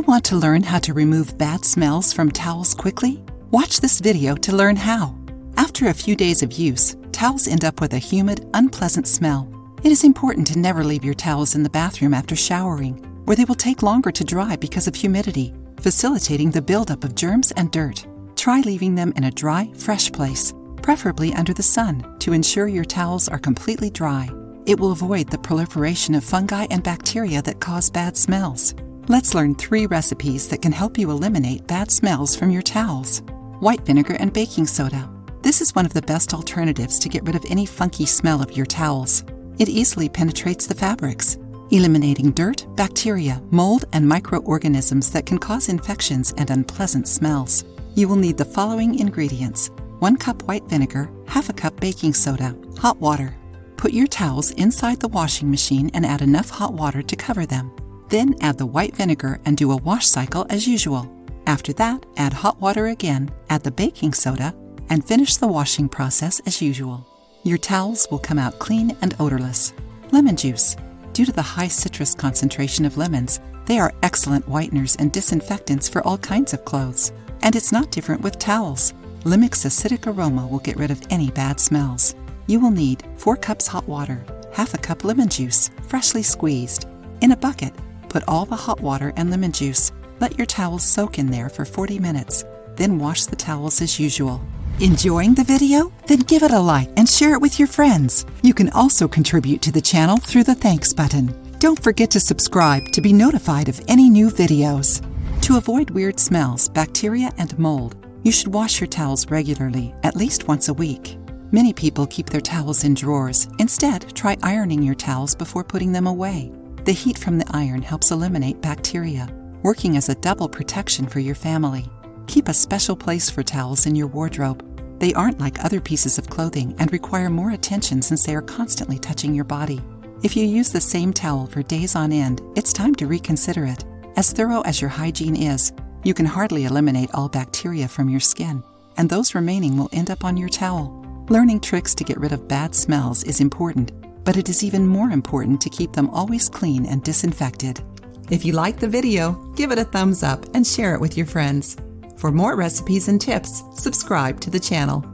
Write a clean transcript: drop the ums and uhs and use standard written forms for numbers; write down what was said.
want to learn how to remove bad smells from towels quickly? Watch this video to learn how. After a few days of use, towels end up with a humid, unpleasant smell. It is important to never leave your towels in the bathroom after showering, where they will take longer to dry because of humidity, facilitating the buildup of germs and dirt. Try leaving them in a dry, fresh place, preferably under the sun, to ensure your towels are completely dry. It will avoid the proliferation of fungi and bacteria that cause bad smells. Let's learn 3 recipes that can help you eliminate bad smells from your towels. White vinegar and baking soda. This is one of the best alternatives to get rid of any funky smell of your towels. It easily penetrates the fabrics, eliminating dirt, bacteria, mold, and microorganisms that can cause infections and unpleasant smells. You will need the following ingredients: 1 cup white vinegar, half a cup baking soda, hot water. Put your towels inside the washing machine and add enough hot water to cover them. Then add the white vinegar and do a wash cycle as usual. After that, add hot water again, add the baking soda, and finish the washing process as usual. Your towels will come out clean and odorless. Lemon juice. Due to the high citrus concentration of lemons, they are excellent whiteners and disinfectants for all kinds of clothes. And it's not different with towels. Limic's acidic aroma will get rid of any bad smells. You will need 4 cups hot water, half a cup lemon juice, freshly squeezed. In a bucket, put all the hot water and lemon juice. Let your towels soak in there for 40 minutes. Then wash the towels as usual. Enjoying the video? Then give it a like and share it with your friends. You can also contribute to the channel through the thanks button. Don't forget to subscribe to be notified of any new videos. To avoid weird smells, bacteria, and mold, you should wash your towels regularly, at least once a week. Many people keep their towels in drawers. Instead, try ironing your towels before putting them away. The heat from the iron helps eliminate bacteria, working as a double protection for your family. Keep a special place for towels in your wardrobe. They aren't like other pieces of clothing and require more attention since they are constantly touching your body. If you use the same towel for days on end, it's time to reconsider it. As thorough as your hygiene is, you can hardly eliminate all bacteria from your skin, and those remaining will end up on your towel. Learning tricks to get rid of bad smells is important, but it is even more important to keep them always clean and disinfected. If you liked the video, give it a thumbs up and share it with your friends. For more recipes and tips, subscribe to the channel.